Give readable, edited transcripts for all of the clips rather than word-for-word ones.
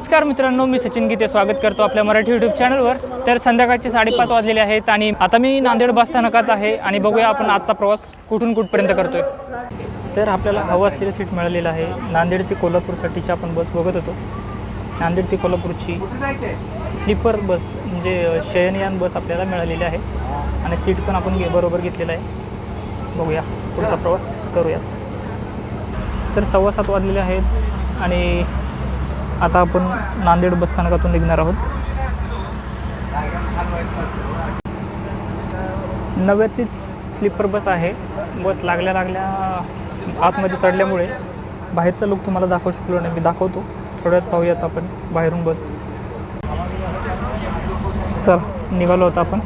नमस्कार मित्रांनो, मी सचिन गीते स्वागत करतो आपल्या मराठी यूट्यूब चॅनलवर। तर संध्याकाळचे 5:30 वाजलेले आहेत आणि आता मी नांदेड बस स्थानकात आहे आणि बघूया आपण आजचा प्रवास कुठून कुठपर्यंत करतोय। तर आपल्याला हवं असलेलं सीट मिळालेलं आहे। नांदेड ते कोल्हापूरसाठीची आपण बस बघत होतो। नांदेड ते कोल्हापूरची स्लीपर बस म्हणजे शयनयान बस आपल्याला मिळालेली आहे आणि सीट पण आपण बरोबर घेतलेलं आहे। बघूया पुढचा प्रवास करूयात। तर 7:15 वाजलेले आहेत आणि आता आपण नांदेड बस स्थानकातून निघणार आहोत। नव्यातलीच स्लीपर बस आहे। बस लागल्या आतमध्ये चढल्यामुळे बाहेरचा लुक तुम्हाला दाखवू शकलो नाही, मी दाखवतो थोड्यात। पाहूयात आपण बाहेरून बस। चल निघालो होतो आपण।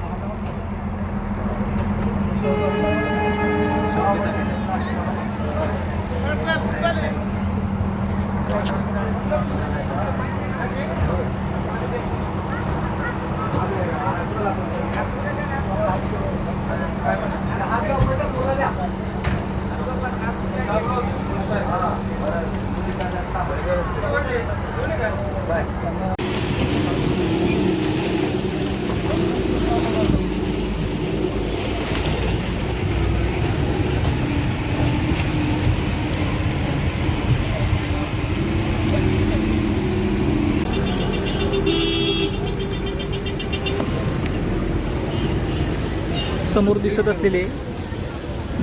समोर दिसत असलेले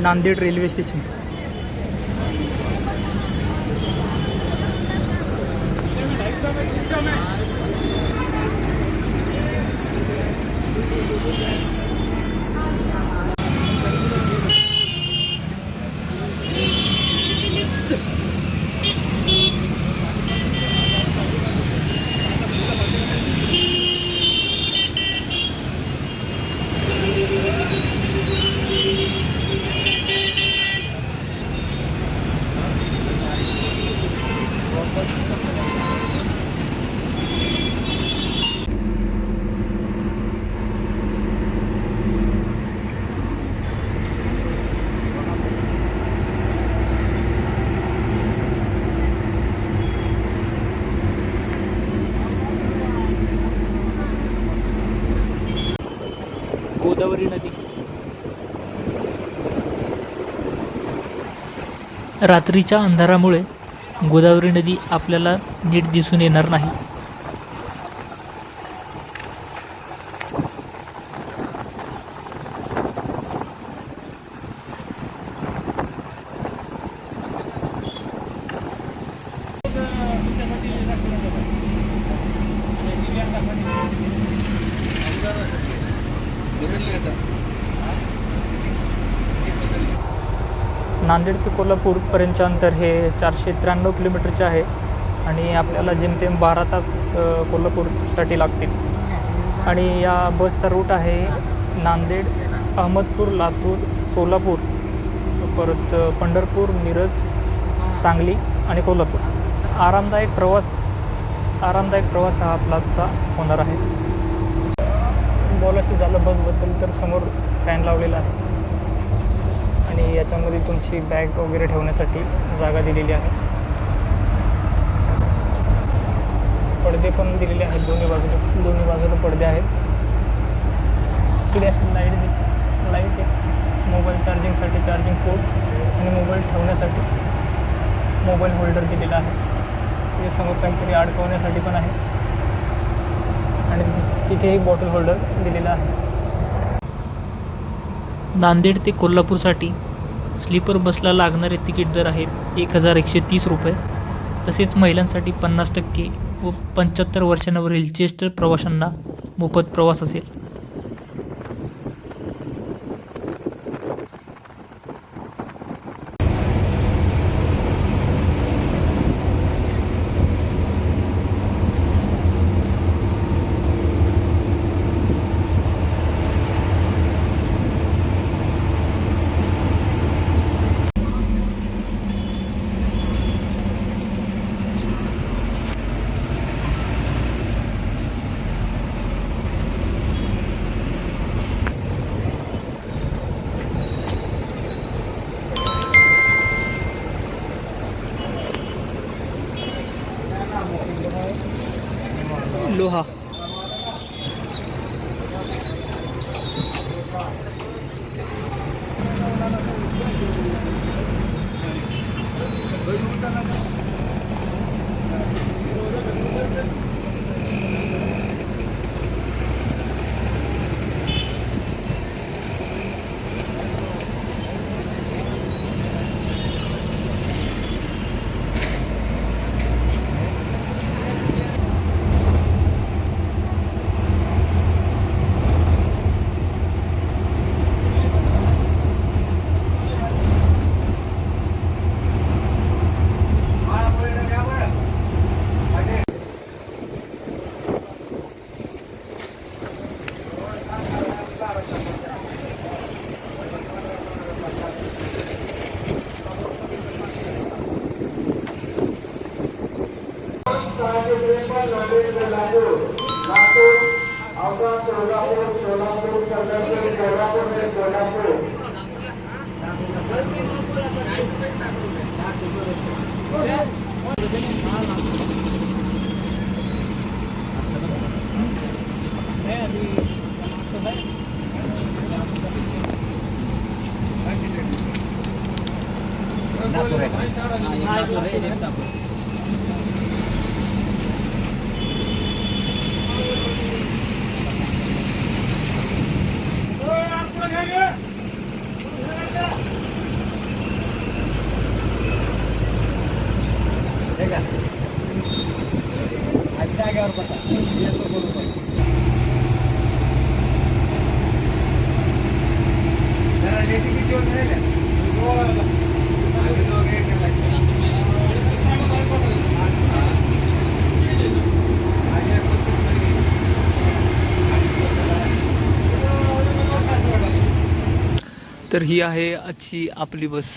नांदेड रेल्वे स्टेशन। गोदावरी नदी। रात्रीच्या अंधारामुळे गोदावरी नदी आपल्याला नीट दिसून येणार नाही। नांदेड ते कोल्हापूरपर्यंतचे अंतर हे 493 किलोमीटरचे आहे आणि आपल्याला जेमतेम 12 तास कोल्हापूरसाठी लागतील। आणि या बसचा रूट आहे नांदेड, अहमदपूर, लातूर, सोलापूर, परत पंढरपूर, मिरज, सांगली आणि कोल्हापूर। आरामदायक प्रवास हा आपलाचा होणार आहे। बोलायचं झालं बसबद्दल तर समोर फॅन लावलेला आहे आणि याच्यामध्ये तुमची बॅग वगैरे ठेवण्यासाठी जागा दिलेली आहे। पडदे पण दिलेले आहेत दोन्ही बाजूला पडदे आहेत। पुढे अशी लाईट आहे। मोबाईल चार्जिंगसाठी चार्जिंग पोर्ट आणि मोबाईल ठेवण्यासाठी मोबाईल होल्डर दिलेला आहे। तिथे समोर काहीतरी अडकवण्यासाठी पण आहे आणि तिथेही बॉटल होल्डर दिलेला आहे। नांदेड ते कोल्हापूरसाठी स्लीपर बसला लागणारे तिकीट दर आहेत 1130 रुपये। तसेच महिलांसाठी 50% व 75 वर्षांवरील ज्येष्ठ प्रवाशांना मोफत प्रवास असेल। तर ही आहे आजची आपली बस,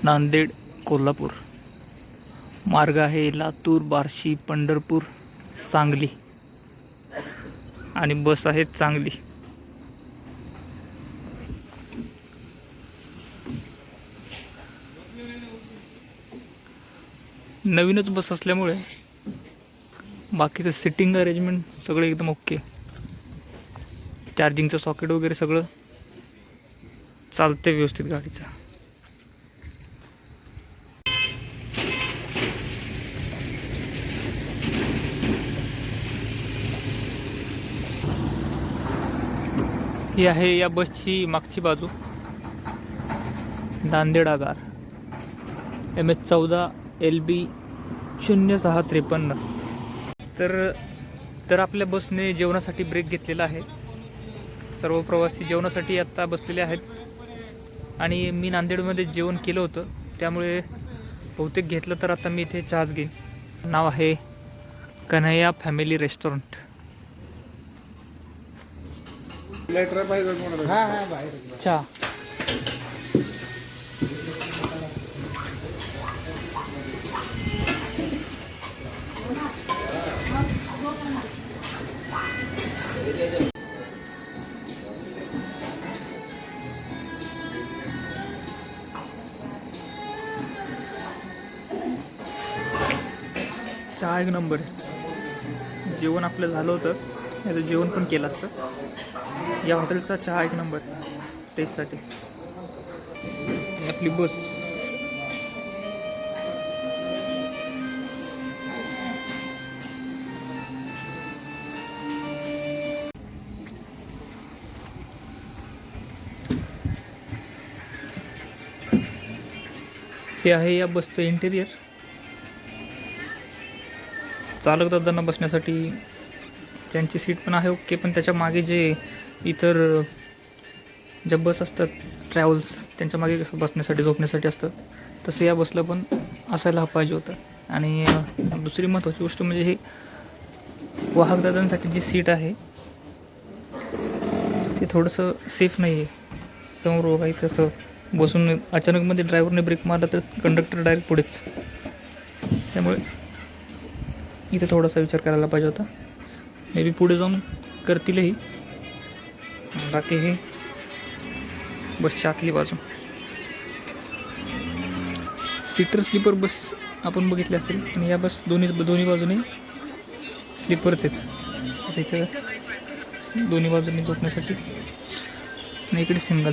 नांदेड कोल्हापूर. मार्ग आहे लातूर, बार्शी, पंढरपूर, सांगली आणि बस आहे चांगली. नवीनच बस असल्यामुळे बाकीचं सिटिंग अरेंजमेंट सगळं एकदम ओके. चार्जिंगचं सॉकेट वगैरे सगळं चालते व्यवस्थित गाडीचं. ही आहे या बसची मागची बाजू. नांदेड आगार MH14 LB 0653. तर आपल्या बसने जेवणासाठी ब्रेक घेतलेला आहे. सर्व प्रवासी जेवणासाठी आत्ता बसलेले आहेत आणि मी नांदेडमध्ये जेवण केलं होतं, त्यामुळे बहुतेक घेतलं तर आता मी इथे चहाच घेईन. नाव आहे कन्हैया फॅमिली रेस्टॉरंट. चहा चहा एक नंबर आहे. जेवण आपलं झालं होतं, याचं जेवण पण केलं असतं. या हॉटेलचा चहा एक नंबर टेस्टसाठी. आपली बस हे आहे या बसचं इंटेरियर. चालक दादांना बसण्यासाठी त्यांची सीट पण आहे ओके, पण त्याच्या मागे जे इतर ज्या बस असतात ट्रॅव्हल्स, त्यांच्या मागे कसं बसण्यासाठी झोपण्यासाठी असतं, तसं या बसला पण असायला पाहिजे होतं. आणि दुसरी महत्त्वाची गोष्ट म्हणजे हे वाहकदादांसाठी जी सीट आहे ते थोडंसं सेफ नाही आहे. समोर काही तसं बसून अचानकमध्ये ड्रायव्हरने ब्रेक मारला तर कंडक्टर डायरेक्ट पुढेच. त्यामुळे इथे थोडासा विचार करायला पाहिजे होता. मे बी पुढे जाऊन करतीलही. बाकी हे बसच्या आतली बाजू सीटर स्लीपर बस आपण बघितली असेल, आणि या बस दोन्ही बाजूने स्लीपरच आहेत. इथे दोन्ही बाजूंनी झोपण्यासाठी. आणि इकडे सिंगल.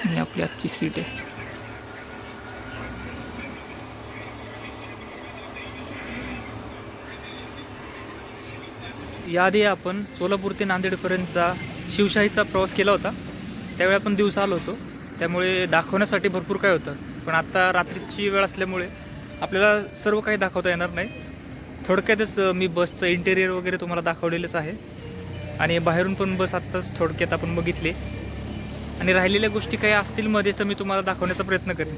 ही आपली आजची सीट आहे. याआधी आपण सोलापूर ते नांदेडपर्यंतचा शिवशाहीचा प्रवास केला होता. त्यावेळी आपण दिवसा आलो होतो, त्यामुळे दाखवण्यासाठी भरपूर काय होतं. पण आत्ता रात्रीची वेळ असल्यामुळे आपल्याला सर्व काही दाखवता येणार नाही. थोडक्यातच मी बसचं इंटेरियर वगैरे तुम्हाला दाखवलेलंच आहे. आणि बाहेरून पण बस आत्ताच थोडक्यात आपण बघितले. आणि राहिलेल्या गोष्टी काही असतील मध्ये तर मी तुम्हाला दाखवण्याचा प्रयत्न करेन.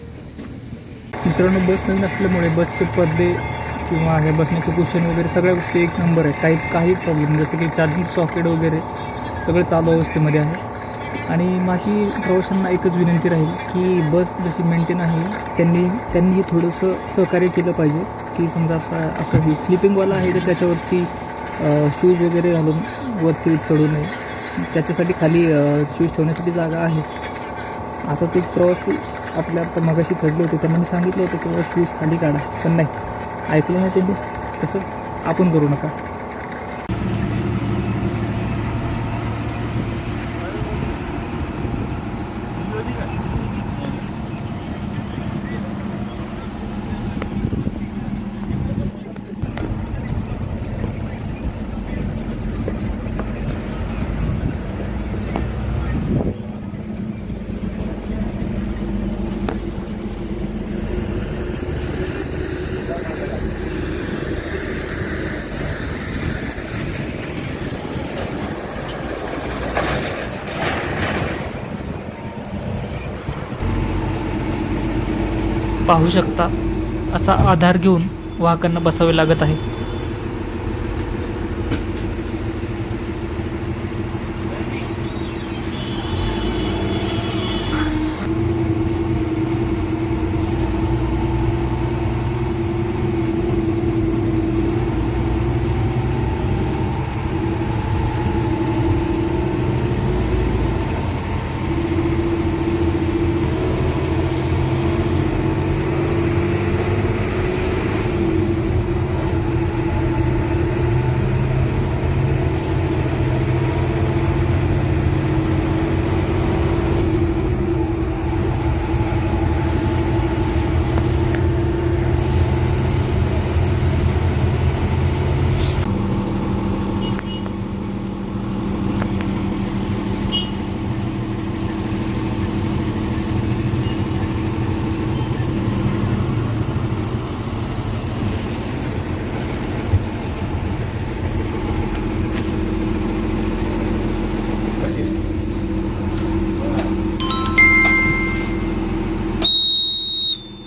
मित्रांनो, बस नवीन असल्यामुळे बसचे पडदे किंवा हे बसण्याचे कुशन वगैरे सगळ्या गोष्टी एक नंबर आहे. काही प्रॉब्लेम, जसं की चार्जिंग सॉकेट वगैरे सगळं चालू अवस्थेमध्ये आहे. आणि माझी प्रवाशांना एकच विनंती राहील की बस जशी मेंटेन आहे त्यांनी थोडंसं सहकार्य केलं पाहिजे. की समजा आता असं ही स्लिपिंगवाला आहे तर त्याच्यावरती शूज वगैरे घालून वरती चढू नये. त्याच्यासाठी खाली शूज ठेवण्यासाठी जागा आहे. असाच एक प्रवासी आपल्या आता मगाशी चढले होते, त्यांना मी सांगितलं होतं की शूज खाली काढा, पण नाही ऐकलं नाही त्यांनी. तसं आपण करू नका. पाहू शकता असा आधार घेऊन वाहकांना बसावे लागत आहे.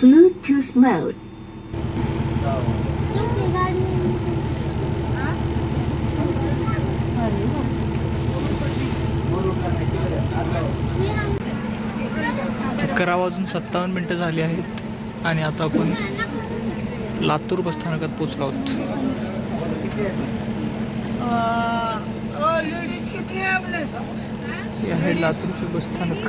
Bluetooth mode. अकरा वाजून 57 झाली आहेत आणि आता आपण लातूर बसस्थानकात पोचलो आहोत. हे आहे लातूरचे बसस्थानक.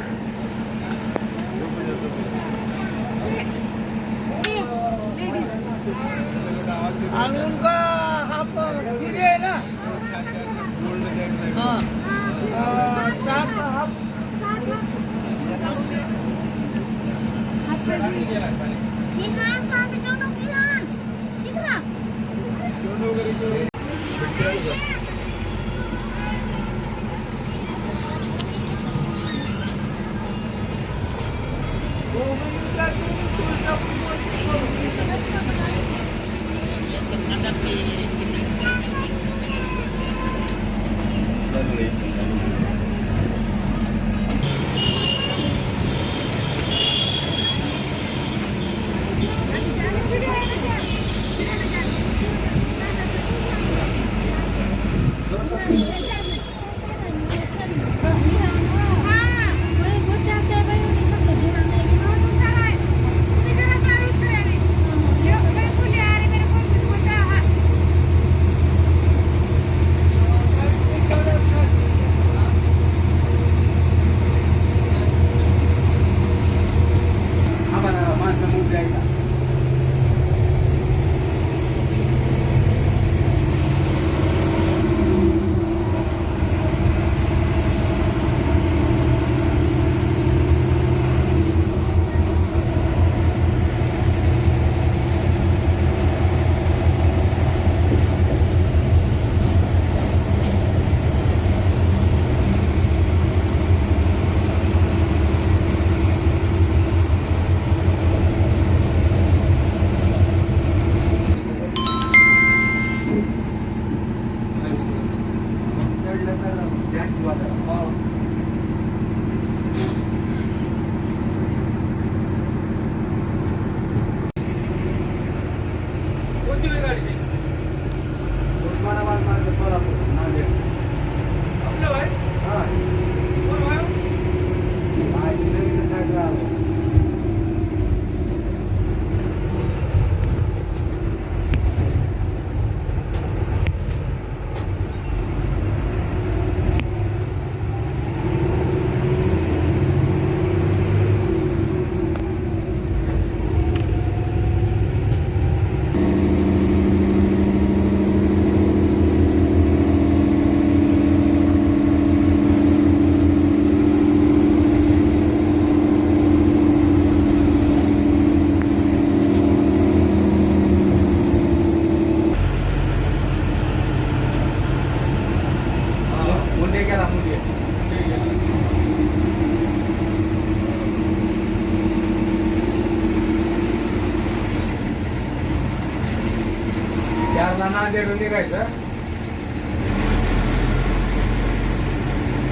नांदेडून निघायचं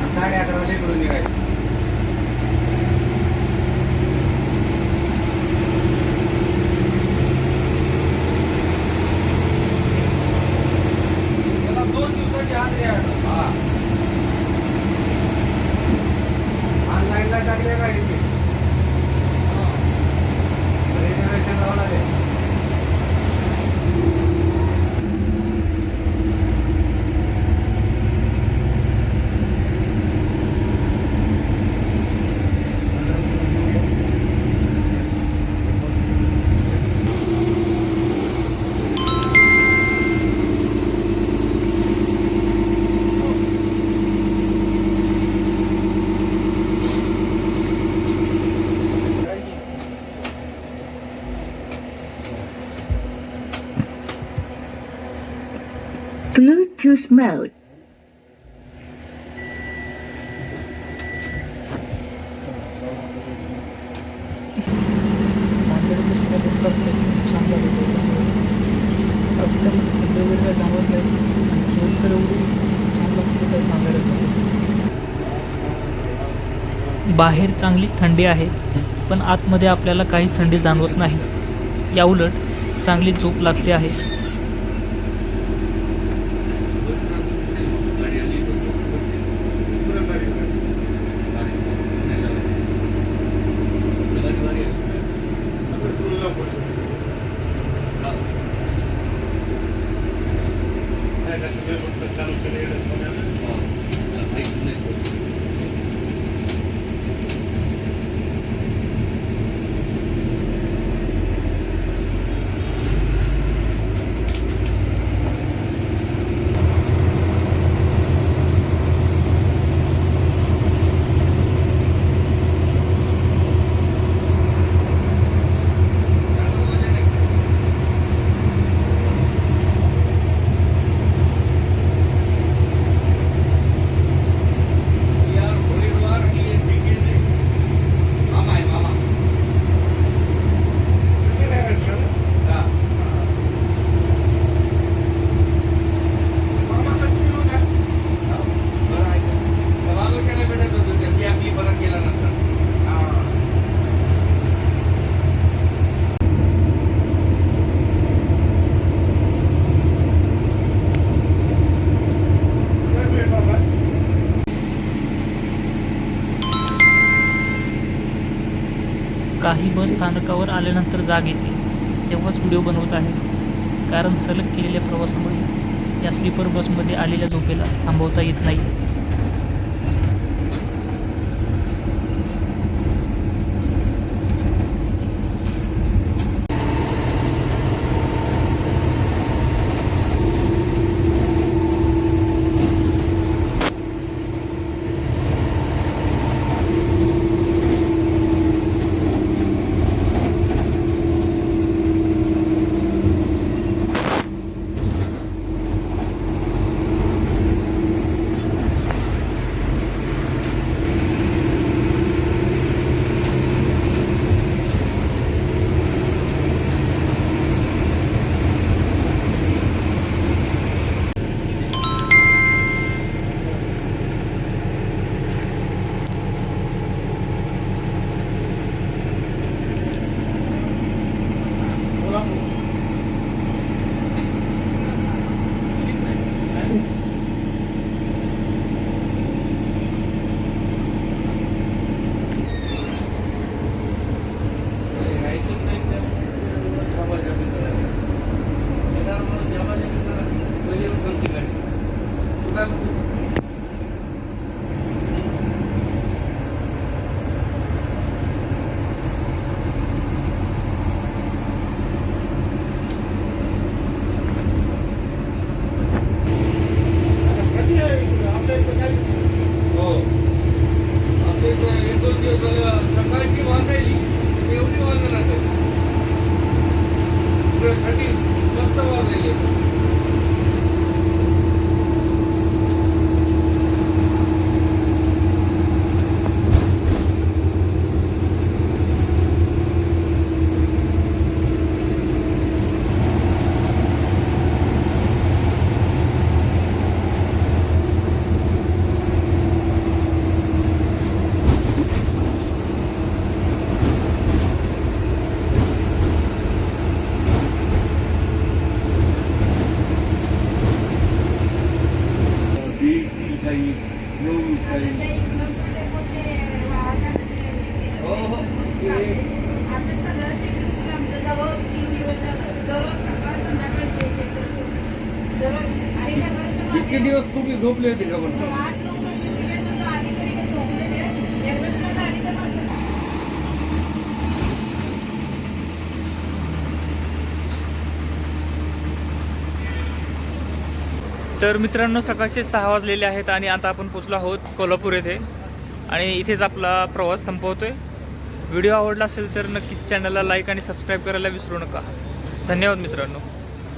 11:30 इकडून निघायचं. त्याला 2 दिवसाची आधी हा ऑनलाईनला टाकले गाडीची रिझर्वेशन लावून आले. Bluetooth mode. बाहेर चांगलीच थंडी आहे, पण आतमध्ये आपल्याला काहीच थंडी जाणवत नाही. याउलट चांगली झोप लागते आहे. काही बस स्थानकावर आल्यानंतर जाग येते तेव्हाच व्हिडिओ बनवत आहे, कारण सलग केलेल्या प्रवासामुळे या स्लीपर बसमध्ये आलेल्या झोपेला थांबवता येत नाही. जाईल येऊ जाईल हो हो इतके दिवस तुम्ही झोपले होते का पण तर मित्रांनो सकाळचे 6 वाजलेले आहेत आणि आता आपण पोचलो आहोत कोल्हापूर येथे आणि इथेच आपला प्रवास संपवतोय. व्हिडिओ आवडला असेल तर नक्कीच चॅनलला लाईक आणि सबस्क्राईब करायला विसरू नका. धन्यवाद मित्रांनो.